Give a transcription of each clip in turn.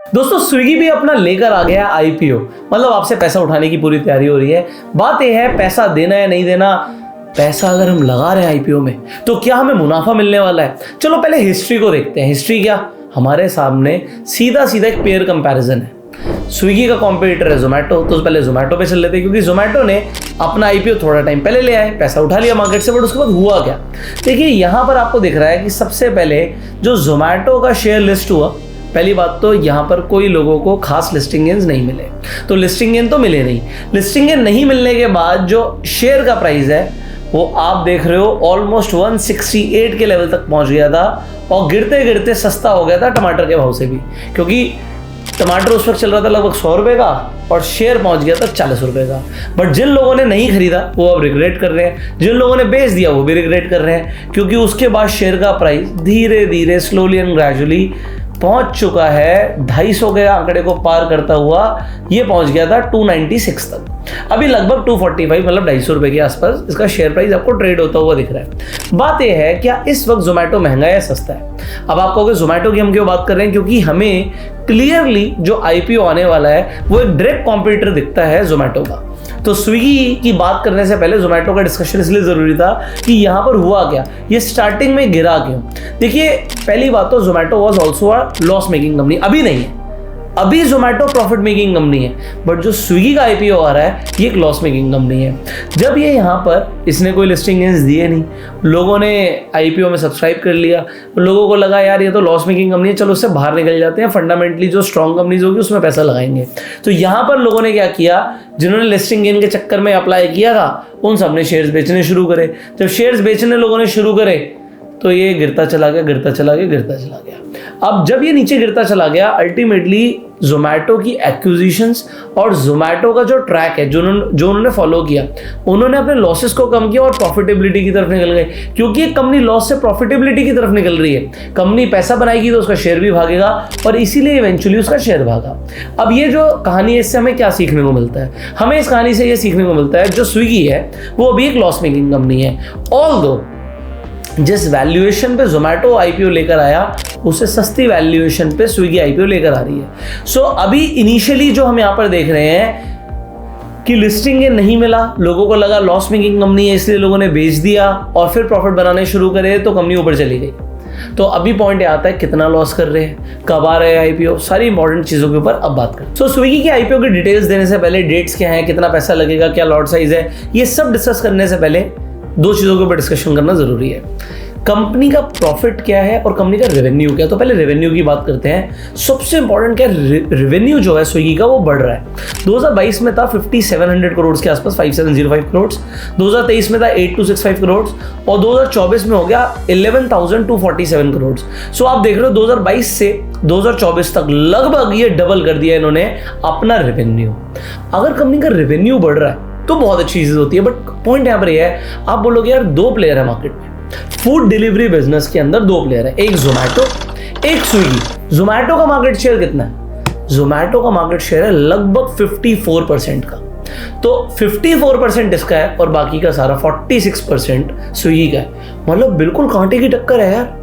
दोस्तों स्विगी भी अपना लेकर आ गया आईपीओ, मतलब आपसे पैसा उठाने की पूरी तैयारी हो रही है। बात यह है पैसा देना या नहीं देना। पैसा अगर हम लगा रहे हैं आईपीओ में तो क्या हमें मुनाफा मिलने वाला है? चलो पहले हिस्ट्री को देखते हैं। हिस्ट्री क्या, हमारे सामने सीधा सीधा एक पेयर कंपैरिजन है। स्विगी का कॉम्पिटिटर है जोमेटो, तो पहले जोमेटो पे चल लेते हैं क्योंकि जोमेटो ने अपना आईपीओ थोड़ा टाइम पहले ले आए, पैसा उठा लिया मार्केट से। बट उसके बाद हुआ क्या, देखिए यहाँ पर आपको दिख रहा है कि सबसे पहले जो जोमेटो का शेयर लिस्ट हुआ, पहली बात तो यहाँ पर कोई लोगों को खास लिस्टिंग गेन्स नहीं मिले, तो लिस्टिंग गेन तो मिले नहीं। लिस्टिंग गेन नहीं मिलने के बाद जो शेयर का प्राइस है वो आप देख रहे हो ऑलमोस्ट 168 के लेवल तक पहुंच गया था, और गिरते गिरते सस्ता हो गया था टमाटर के भाव से भी, क्योंकि टमाटर उस वक्त चल रहा था लगभग 100 रुपए का और शेयर पहुंच गया था 40 रुपए का। बट जिन लोगों ने नहीं खरीदा वो अब रिग्रेट कर रहे हैं, जिन लोगों ने बेच दिया वो भी रिग्रेट कर रहे हैं, क्योंकि उसके बाद शेयर का प्राइस धीरे धीरे स्लोली एंड ग्रेजुअली पहुंच चुका है 250 के आंकड़े को पार करता हुआ, ये पहुंच गया था 296 तक। अभी लगभग 245 मतलब 250 रुपए के आसपास इसका शेयर प्राइस आपको ट्रेड होता हुआ दिख रहा है। बात यह है क्या इस वक्त जोमेटो महंगा है या सस्ता है? अब आप कहोगे जोमेटो की हम क्यों बात कर रहे हैं, क्योंकि हमें क्लियरली जो आईपीओ आने वाला है वो एक डायरेक्ट कॉम्पिटिटर दिखता है जोमेटो का। तो स्विगी की बात करने से पहले जोमेटो का डिस्कशन इसलिए जरूरी था कि यहाँ पर हुआ क्या, ये स्टार्टिंग में गिरा क्यों। देखिए पहली बात तो Zomato was also a loss making company, अभी नहीं है, अभी जोमेटो प्रॉफिट मेकिंग कंपनी है। बट जो स्विगी का आईपीओ आ रहा है ये एक लॉस मेकिंग कंपनी है। जब ये यहाँ पर इसने कोई लिस्टिंग गेन्स दिए नहीं, लोगों ने आईपीओ में सब्सक्राइब कर लिया, लोगों को लगा यार ये तो लॉस मेकिंग कंपनी है, चलो उससे बाहर निकल जाते हैं, फंडामेंटली जो स्ट्रॉन्ग कंपनीज होगी उसमें पैसा लगाएंगे। तो यहाँ पर लोगों ने क्या किया, जिन्होंने लिस्टिंग गेन के चक्कर में अप्लाई किया था उन सब ने शेयर्स बेचने शुरू करे। जब शेयर्स बेचने लोगों ने शुरू करे तो ये गिरता चला गया, गिरता चला गया, गिरता चला गया। अब जब ये नीचे गिरता चला गया, अल्टीमेटली जोमेटो की एक्विजिशंस और जोमेटो का जो ट्रैक है जो उन्होंने फॉलो किया, उन्होंने अपने लॉसेस को कम किया और प्रॉफिटेबिलिटी की तरफ निकल गए। क्योंकि एक कंपनी लॉस से प्रॉफिटेबिलिटी की तरफ निकल रही है, कंपनी पैसा बनाएगी तो उसका शेयर भी भागेगा, और इसीलिए इवेंचुअली उसका शेयर भागा। अब ये जो कहानी है इससे हमें क्या सीखने को मिलता है? हमें इस कहानी से ये सीखने को मिलता है जो स्विगी है वो अभी एक लॉस मेकिंग कंपनी है। ऑल्दो जिस वैल्यूएशन पे जोमेटो आईपीओ लेकर आया उससे सस्ती वैल्यूएशन पे स्विगी आईपीओ लेकर आ रही है। सो अभी इनिशियली जो हम यहाँ पर देख रहे हैं कि लिस्टिंग ये नहीं मिला, लोगों को लगा लॉस मेकिंग कंपनी है इसलिए लोगों ने बेच दिया और फिर प्रॉफिट बनाने शुरू करे तो कंपनी ऊपर चली गई। तो अभी पॉइंट आता है कितना लॉस कर रहे हैं, कब आ रहे हैं आईपीओ, सारी इंपॉर्टेंट चीजों के ऊपर अब बात करें। सो स्विगी की आईपीओ की डिटेल्स देने से पहले डेट्स क्या है, कितना पैसा लगेगा, क्या लॉट साइज है, ये सब डिस्कस करने से पहले दो चीजों के ऊपर डिस्कशन करना जरूरी है। कंपनी का प्रॉफिट क्या है और कंपनी का रेवेन्यू क्या है। तो पहले रेवेन्यू की बात करते हैं। सबसे इंपॉर्टेंट क्या है, रेवेन्यू जो है स्विगी का वो बढ़ रहा है। 2022 में था 5700 करोड़ के आसपास, 5705 करोड़। 2023 में था 8265 करोड़ और 2024 में हो गया 11247 करोड़। सो आप देख रहे हो 2022 से 2024 तक लगभग ये डबल कर दिया इन्होंने अपना रेवेन्यू। अगर कंपनी का रेवेन्यू बढ़ रहा है तो बहुत अच्छी चीज होती है, बट पॉइंट यहाँ पर यह है, आप बोलोगे यार दो प्लेयर है मार्केट में, फूड डिलीवरी बिजनेस के अंदर दो प्लेयर है, एक जोमेटो एक स्विगी। जोमेटो का मार्केट शेयर कितना है? जोमेटो का मार्केट शेयर है लगभग 54% का, तो 54% इसका है और बाकी का सारा 46% स्विगी का है। मतलब बिल्कुल कांटे की टक्कर है यार,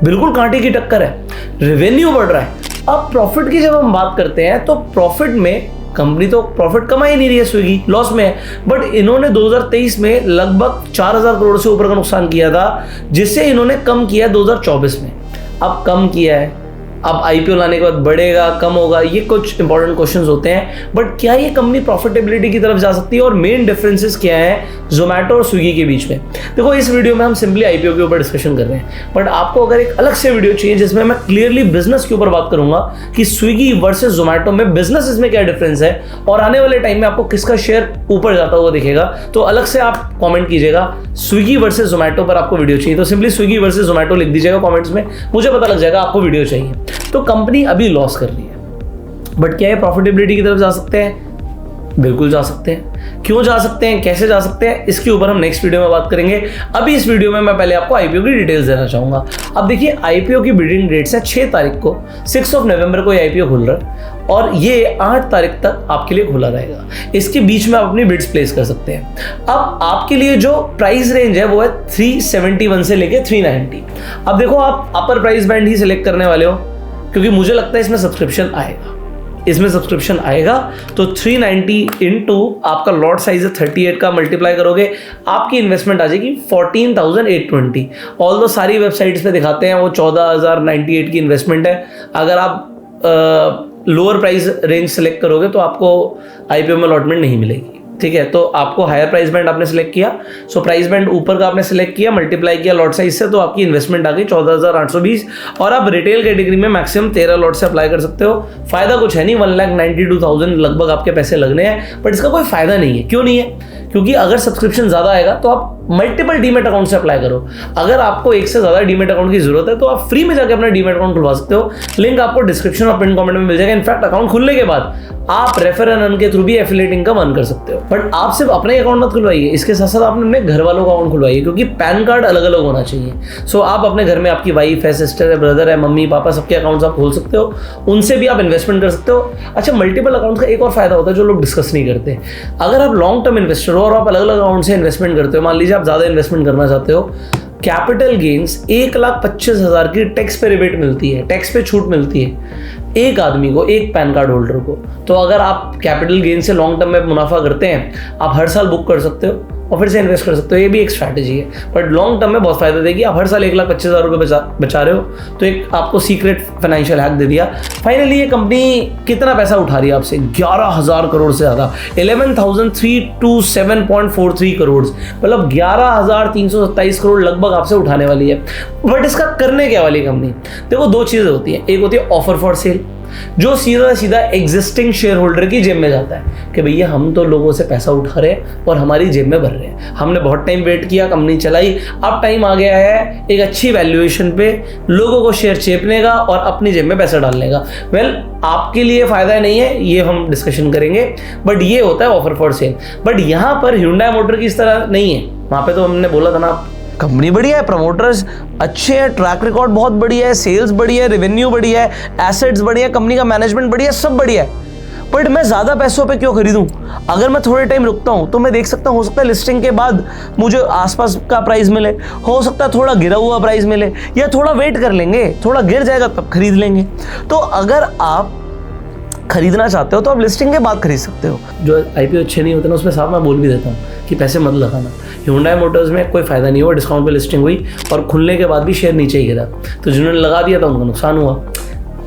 बिल्कुल कांटे की टक्कर है। रेवेन्यू बढ़ रहा है। अब प्रॉफिट की जब हम बात करते हैं तो प्रॉफिट में कंपनी तो प्रॉफिट कमा ही नहीं रही है, स्विगी लॉस में है, बट इन्होंने 2023 में लगभग 4000 करोड़ से ऊपर का नुकसान किया था, जिससे इन्होंने कम किया 2024 में। अब कम किया है, अब आईपीओ लाने के बाद बढ़ेगा कम होगा, ये कुछ इंपॉर्टेंट क्वेश्चंस होते हैं। बट क्या ये कंपनी प्रॉफिटेबिलिटी की तरफ जा सकती है और मेन डिफरेंसेस क्या है जोमेटो और स्विगी के बीच में? देखो इस वीडियो में हम सिंपली आईपीओ के ऊपर डिस्कशन कर रहे हैं, बट आपको अगर एक अलग से वीडियो चाहिए जिसमें मैं क्लियरली बिजनेस के ऊपर बात करूंगा कि स्विगी वर्सेस जोमेटो में बिजनेस में क्या डिफरेंस है और आने वाले टाइम में आपको किसका शेयर ऊपर जाता हुआ दिखेगा, तो अलग से आप कॉमेंट कीजिएगा स्विगी वर्सेस जोमेटो पर आपको वीडियो चाहिए, तो सिंपली स्विगी वर्सेस जोमेटो लिख दीजिएगा कॉमेंट्स में, मुझे पता लग जाएगा आपको वीडियो चाहिए। तो कंपनी अभी लॉस कर रही है, बट क्या ये प्रॉफिटेबिलिटी की तरफ जा सकते हैं? बिल्कुल जा सकते हैं। क्यों जा सकते हैं, कैसे जा सकते हैं, इसके ऊपर हम नेक्स्ट वीडियो में बात करेंगे। अभी इस वीडियो में मैं पहले आपको आईपीओ की डिटेल्स देना चाहूंगा। अब देखिए आईपीओ की बिडिंग डेट्स है 6 तारीख को, 6 नवंबर को ये आईपीओ खुल रहा है और ये 8 तारीख तक आपके लिए खुला रहेगा। इसके बीच में आप अपनी बिड्स प्लेस कर सकते हैं। अब आपके लिए जो प्राइस रेंज है वो है 371 से लेके 390। अब देखो आप अपर प्राइस बैंड ही सिलेक्ट करने वाले हो क्योंकि मुझे लगता है इसमें सब्सक्रिप्शन आएगा। तो 390 इंटू आपका लॉट साइज है 38 का, मल्टीप्लाई करोगे आपकी इन्वेस्टमेंट आ जाएगी 14,820। ऑल दो सारी वेबसाइट्स पे दिखाते हैं वो 14,098 की इन्वेस्टमेंट है। अगर आप लोअर प्राइस रेंज सेलेक्ट करोगे तो आपको आईपीओ में अलॉटमेंट नहीं मिलेगी, ठीक है। तो आपको हायर प्राइस बैंड आपने सेलेक्ट किया, सो प्राइस बैंड ऊपर का आपने सेलेक्ट किया, मल्टीप्लाई किया लॉट साइज से, तो आपकी इन्वेस्टमेंट आ गई 14,820। और आप रिटेल कैटेगरी में मैक्सिमम 13 लॉट से अप्लाई कर सकते हो। फायदा कुछ है नहीं, 1,92,000 लगभग आपके पैसे लगने हैं, बट इसका कोई फायदा नहीं है। क्यों नहीं है? क्योंकि अगर सब्सक्रिप्शन ज़्यादा आएगा तो आप मल्टीपल डीमेट अकाउंट से अप्लाई करो। अगर आपको एक से ज़्यादा डीमेट अकाउंट की जरूरत है तो आप फ्री में जाकर अपना डीमेट अकाउंट खुलवा सकते हो। लिंक आपको डिस्क्रिप्शन और पिन कमेंट में मिल जाएगा। इनफैक्ट अकाउंट खुलने के बाद आप रेफर एंड अर्न के थ्रू भी एफिलिएट इनकम अर्न कर सकते हो। बट आप सिर्फ अपने अकाउंट मत खुलवाइए, इसके साथ साथ आपने अपने घर वालों का अकाउंट खुलवाइए, क्योंकि पैन कार्ड अलग अलग होना चाहिए। सो आप अपने घर में आपकी वाइफ है, सिस्टर है, ब्रदर है, मम्मी पापा, सबके अकाउंट्स आप खोल सकते हो, उनसे भी आप इन्वेस्टमेंट कर सकते हो। अच्छा, मल्टीपल अकाउंट्स का एक और फायदा होता है जो लोग डिस्कस नहीं करते। अगर आप लॉन्ग टर्म इन्वेस्टर हो और आप अलग अलग अकाउंट से इन्वेस्टमेंट करते हो, मान लीजिए आप ज़्यादा इन्वेस्टमेंट करना चाहते हो, कैपिटल गेन्स 1,25,000 की टैक्स पे रिबेट मिलती है, टैक्स पे छूट मिलती है एक आदमी को, एक पैन कार्ड होल्डर को। तो अगर आप कैपिटल गेन से लॉन्ग टर्म में मुनाफा करते हैं, आप हर साल बुक कर सकते हो और फिर से इन्वेस्ट कर सकते हो। ये भी एक स्ट्रैटेजी है, बट लॉन्ग टर्म में बहुत फायदा देगी। आप हर साल 1,25,000 रुपये बचा रहे हो, तो एक आपको सीक्रेट फाइनेंशियल हैक दे दिया। फाइनली ये कंपनी कितना पैसा उठा रही है आपसे? 11,000 करोड़ से ज़्यादा, 11,327.43 करोड़, मतलब 11,327 करोड़ लगभग आपसे उठाने वाली है। बट इसका करने क्या वाली कंपनी? देखो, दो चीज़ें होती हैं। एक होती है ऑफर फॉर सेल, जो सीधा सीधा एग्जिस्टिंग शेयर होल्डर की जेब में जाता है कि भैया हम तो लोगों से पैसा उठा रहे हैं और हमारी जेब में भर रहे हैं, हमने बहुत टाइम वेट किया, कंपनी चलाई, अब टाइम आ गया है एक अच्छी वैल्यूएशन पे लोगों को शेयर चेपने का और अपनी जेब में पैसा डालने का। वेल, आपके लिए फायदा नहीं है, ये हम डिस्कशन करेंगे, बट ये होता है ऑफर फॉर सेल। बट यहाँ पर Hyundai मोटर की इस तरह नहीं है। वहाँ पे तो हमने बोला था ना, कंपनी बढ़िया है, प्रमोटर्स अच्छे हैं, ट्रैक रिकॉर्ड बहुत बढ़िया है, सेल्स बढ़िया है, रेवेन्यू बढ़िया है, एसेट्स बढ़िया है, कंपनी का मैनेजमेंट बढ़िया है, सब बढ़िया है। बट मैं ज़्यादा पैसों पे क्यों खरीदूं? अगर मैं थोड़े टाइम रुकता हूं तो मैं देख सकता हूं, हो सकता है लिस्टिंग के बाद मुझे आसपास का प्राइस मिले, हो सकता है थोड़ा गिरा हुआ प्राइस मिले, या थोड़ा वेट कर लेंगे, थोड़ा गिर जाएगा तब खरीद लेंगे। तो अगर आप खरीदना चाहते हो तो आप लिस्टिंग के बाद खरीद सकते हो। जो आईपीओ अच्छे नहीं होते ना, उसमें साफ मैं बोल भी देता हूँ कि पैसे मत लगाना। Hyundai मोटर्स में कोई फ़ायदा नहीं हुआ, डिस्काउंट पे लिस्टिंग हुई और खुलने के बाद भी शेयर नीचे ही गिरा, तो जिन्होंने लगा दिया था उनको नुकसान हुआ।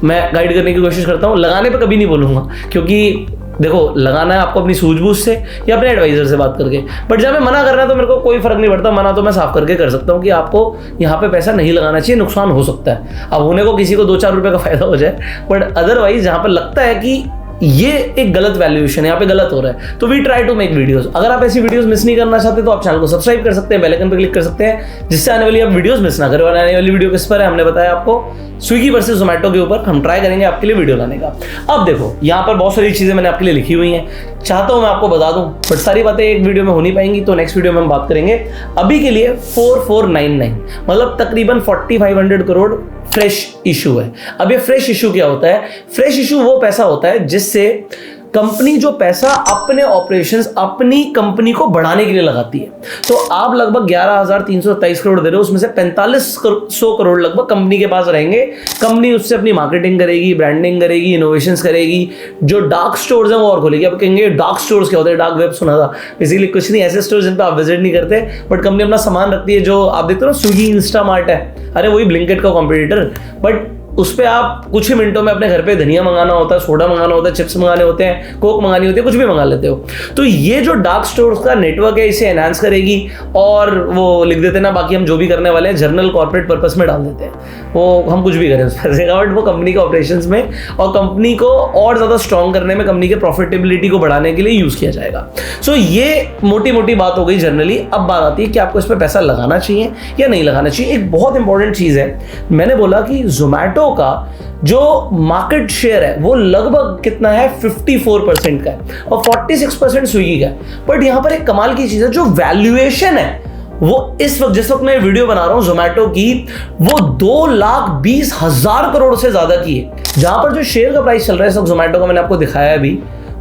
मैं गाइड करने की कोशिश करता हूँ, लगाने पे कभी नहीं बोलूँगा, क्योंकि देखो, लगाना है आपको अपनी सूझबूझ से या अपने एडवाइजर से बात करके। बट जब मैं मना कर रहा है तो मेरे को कोई फर्क नहीं पड़ता, मना तो मैं साफ करके कर सकता हूँ कि आपको यहाँ पे पैसा नहीं लगाना चाहिए, नुकसान हो सकता है। अब होने को किसी को 2-4 रुपये का फायदा हो जाए, बट अदरवाइज जहाँ पर लगता है कि ये एक गलत वैल्यूएशन है, यहाँ पे गलत हो रहा है, तो we try to make videos. अगर आप ऐसी वीडियोस मिस नहीं करना चाहते तो आप चैनल को सब्सक्राइब कर सकते हैं, बेल आइकन पे क्लिक कर सकते हैं, जिससे आने वाली आप वीडियोस मिस ना करें। और आने वाली वीडियो किस पर है, हमने बताया आपको स्विगी वर्सेस जोमेटो के ऊपर हम ट्राई करेंगे आपके लिए वीडियो लाने का। अब देखो, यहाँ पर बहुत सारी चीज़ें मैंने आपके लिए लिखी हुई हैं, चाहता हूँ मैं आपको बता दूँ, बट सारी बातें एक वीडियो में हो नहीं पाएंगी, तो नेक्स्ट वीडियो में हम बात करेंगे। अभी के लिए 4499, मतलब तकरीबन 4500 करोड़ फ्रेश इशू है। अब ये फ्रेश इशू क्या होता है? फ्रेश इशू वो पैसा होता है जिससे कंपनी जो पैसा अपने ऑपरेशंस, अपनी कंपनी को बढ़ाने के लिए लगाती है। तो आप लगभग 11,327 करोड़ दे रहे हो, उसमें से 4500 करोड़ लगभग कंपनी के पास रहेंगे। कंपनी उससे अपनी मार्केटिंग करेगी, ब्रांडिंग करेगी, इनोवेशंस करेगी, जो डार्क स्टोर्स हैं वो और खोलेगी। अब कहेंगे डार्क स्टोर्स क्या होते हैं? डार्क वेब सुना था, बेसिकली कुछ नहीं, ऐसे स्टोर्स जिन पर आप विजिट नहीं करते, बट कंपनी अपना सामान रखती है। जो आप देखते हो ना, स्विगी, इंस्टामार्ट है, अरे वही ब्लिंकिट का कॉम्पिटिटर, बट उस पर आप कुछ ही मिनटों में अपने घर पे धनिया मंगाना होता है, सोडा मंगाना होता है, चिप्स मंगाने होते हैं, कोक मंगानी होती है, कुछ भी मंगा लेते हो। तो ये जो डार्क स्टोर्स का नेटवर्क है, इसे एनहांस करेगी। और वो लिख देते ना, बाकी हम जो भी करने वाले हैं जर्नल कॉर्पोरेट पर्पस में डाल देते हैं, वो हम कुछ भी करें उस पैसे का, बट वो कंपनी के ऑपरेशंस में और कंपनी को और ज़्यादा स्ट्रॉन्ग करने में, कंपनी के प्रॉफिटेबिलिटी को बढ़ाने के लिए यूज़ किया जाएगा। सो ये मोटी मोटी बात हो गई जनरली। अब बात आती है कि आपको इस पर पैसा लगाना चाहिए या नहीं लगाना चाहिए। एक बहुत इंपॉर्टेंट चीज़ है, मैंने बोला कि जोमैटो का जो मार्केट शेयर है वो लगभग कितना है, 54% का है और 46% स्विगी का है। बट यहां पर एक कमाल की चीज है, जो वैल्यूएशन है वो इस वक्त, जिस वक्त मैं वीडियो बना रहा हूं जोमैटो की, वो 2,20,000 करोड़ से ज्यादा की है। जहां पर जो शेयर का प्राइस चल रहा है इस वक्त जोमैटो का, मैंने आपको दिखाया अभी,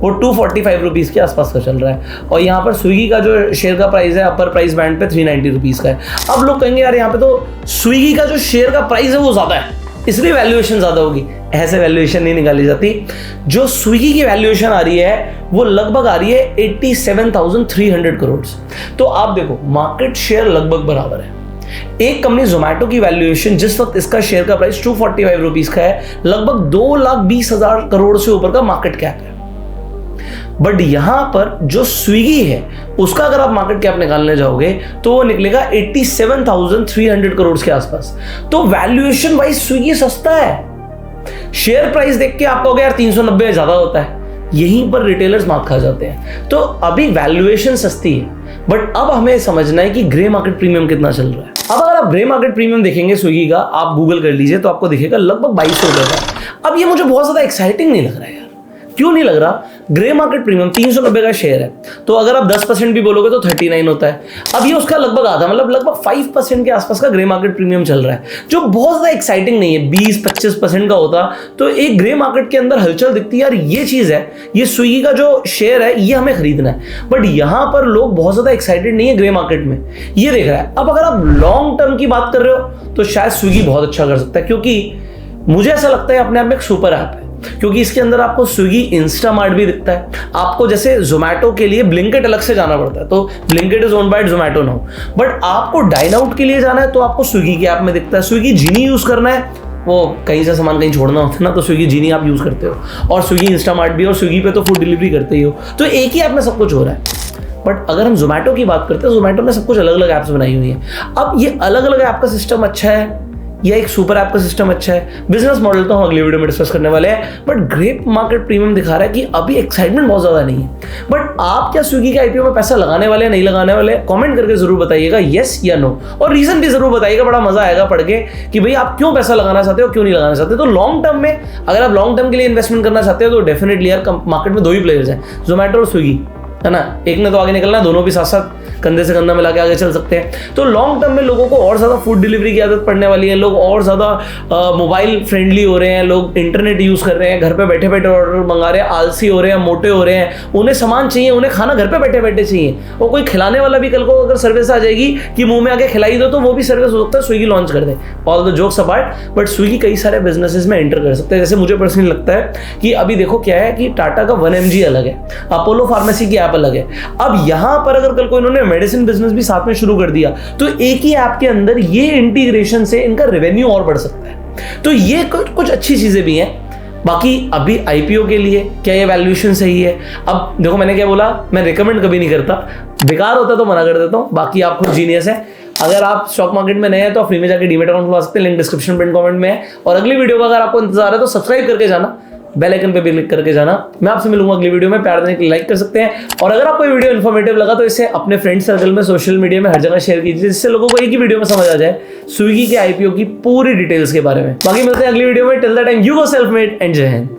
वो 245 रुपीज़ के आसपास का चल रहा है। और यहाँ पर स्विगी का जो शेयर का प्राइस है अपर प्राइस बैंड पे 390 रुपीज़ का है। अब लोग कहेंगे यार यहाँ पे तो स्विगी का जो शेयर का प्राइस है वो ज़्यादा है, इसलिए वैल्यूएशन ज्यादा होगी। ऐसे वैल्यूएशन नहीं निकाली जाती। जो स्विगी की वैल्यूएशन आ रही है वो लगभग आ रही है 87,300 करोड़। तो आप देखो मार्केट शेयर लगभग बराबर है। एक कंपनी जोमेटो की वैल्यूएशन जिस वक्त इसका शेयर का प्राइस 245 रुपीज का है, लगभग 2,20,000 करोड़ से ऊपर का मार्केट कैप है। बट यहां पर जो स्विगी है उसका अगर आप मार्केट कैप निकालने जाओगे तो वो निकलेगा 87,300 करोड़ के आसपास। तो वैल्यूएशन वाइज स्विगी सस्ता है। शेयर प्राइस देख के आप कहोगे यार 390 ज्यादा होता है, यहीं पर रिटेलर्स मात खा जाते हैं। तो अभी वैल्यूएशन सस्ती है, बट अब हमें समझना है कि ग्रे मार्केट प्रीमियम कितना चल रहा है। अब अगर आप ग्रे मार्केट प्रीमियम देखेंगे स्विगी का, आप गूगल कर लीजिए तो आपको दिखेगा लगभग 2200 रुपए का। अब ये मुझे बहुत ज्यादा एक्साइटिंग नहीं लग रहा है यार। क्यों नहीं लग रहा? ग्रे मार्केट प्रीमियम 390 का शेयर है, तो अगर आप 10% भी बोलोगे तो 39 होता है। अब ये उसका लगभग आधा, मतलब लगभग 5% के आसपास का ग्रे मार्केट प्रीमियम चल रहा है, जो बहुत ज्यादा एक्साइटिंग नहीं है। 20-25% का होता तो एक ग्रे मार्केट के अंदर हलचल दिखती है यार, ये चीज है, ये स्विगी का जो शेयर है ये हमें खरीदना है। बट यहां पर लोग बहुत ज्यादा एक्साइटेड नहीं है ग्रे मार्केट में, ये देख रहा है। अब अगर आप लॉन्ग टर्म की बात कर रहे हो तो शायद स्विगी बहुत अच्छा कर सकता है, क्योंकि मुझे ऐसा लगता है अपने आप में एक सुपर ऐप है, क्योंकि इसके अंदर आपको स्विगी इंस्टामार्ट भी दिखता है। आपको जैसे जोमेटो के लिए ब्लिंकिट अलग से जाना पड़ता है, तो Blinkit is owned by Zomato now, but आपको डाइन आउट के लिए जाना है तो आपको स्विगी के ऐप में दिखता है। स्विगी जीनी यूज करना है, वो कहीं से सामान कहीं छोड़ना होता है ना, तो स्विगी जीनी आप यूज करते हो, और स्विगी इंस्टामार्ट भी, और स्विगी पे तो फूड डिलीवरी करते ही हो, तो एक ही ऐप में सब कुछ हो रहा है। बट अगर हम जोमेटो की बात करते हैं, जोमेटो ने सब कुछ अलग अलग ऐप्स बनाई हुई है। अब ये अलग अलग ऐप का सिस्टम अच्छा है या एक सुपर ऐप का सिस्टम अच्छा है, बिजनेस मॉडल तो हम अगली वीडियो में डिस्कस करने वाले हैं। बट ग्रे मार्केट प्रीमियम दिखा रहा है कि अभी एक्साइटमेंट बहुत ज्यादा नहीं है। बट आप क्या स्विगी के आईपीओ में पैसा लगाने वाले नहीं लगाने वाले, कमेंट करके जरूर बताइएगा येस या नो, और रीजन भी जरूर बताइएगा। बड़ा मजा आएगा पढ़ के कि भाई आप क्यों पैसा लगाना चाहते हो, क्यों नहीं लगाना चाहते। तो लॉन्ग टर्म में अगर आप लॉन्ग टर्म के लिए इन्वेस्टमेंट करना चाहते हो तो डेफिनेटली यार मार्केट में दो ही प्लेयर्स हैं, जोमेटो और स्विगी, है ना। एक ने तो आगे निकलना है, दोनों भी साथ साथ कंधे से कंधा मिला के आगे चल सकते हैं। तो लॉन्ग टर्म में लोगों को और ज़्यादा फूड डिलीवरी की आदत पड़ने वाली है, लोग और ज़्यादा मोबाइल फ्रेंडली हो रहे हैं, लोग इंटरनेट यूज़ कर रहे हैं, घर पे बैठे बैठे ऑर्डर मंगा रहे हैं, आलसी हो रहे हैं, मोटे हो रहे हैं, उन्हें सामान चाहिए, उन्हें खाना घर पे बैठे बैठे चाहिए। और कोई खिलाने वाला भी कल को अगर सर्विस आ जाएगी कि मुंह में आके खिलाई दो, तो वो भी सर्विस हो सकता है स्विगी लॉन्च कर दे। All the jokes apart, but Swiggy कई सारे बिजनेसेस में एंटर कर सकते हैं। जैसे मुझे पर्सनली लगता है कि अभी देखो क्या है कि टाटा का 1mg अलग है, अपोलो फार्मेसी की ऐप अलग है। अब यहां पर अगर कल को इन्होंने मेडिसिन बिजनेस भी साथ में शुरू कर दिया तो एक ही ऐप के अंदर ये इंटीग्रेशन से इनका रेवेन्यू और बढ़ सकता है। तो ये कुछ अच्छी चीजें भी हैं। बाकी अभी आईपीओ के लिए क्या ये वैल्यूएशन सही है? अब देखो मैंने क्या बोला, मैं रिकमेंड कभी नहीं करता, बेकार होता तो मना कर देता हूं। बाकी आप खुद जीनियस है। अगर आप स्टॉक मार्केट में नए हैं तो आप फ्री में जाकर डीमैट अकाउंट खुलवा सकते हैं, लिंक डिस्क्रिप्शन पिन कमेंट में है। और अगली वीडियो का अगर आपको इंतजार है तो सब्सक्राइब करके जाना, बेल आइकन पे भी क्लिक करके जाना। मैं आपसे मिलूंगा अगली वीडियो में, प्यार देने के लिए लाइक कर सकते हैं। और अगर आपको ये वीडियो इन्फॉर्मेटिव लगा तो इसे अपने फ्रेंड सर्कल में, सोशल मीडिया में, हर जगह शेयर कीजिए, जिससे लोगों को एक ही वीडियो में समझ आ जाए स्विगी के आईपीओ की पूरी डिटेल्स के बारे में। बाकी मिलते हैं अगली वीडियो में। Till the time you go self made and जय हिंद।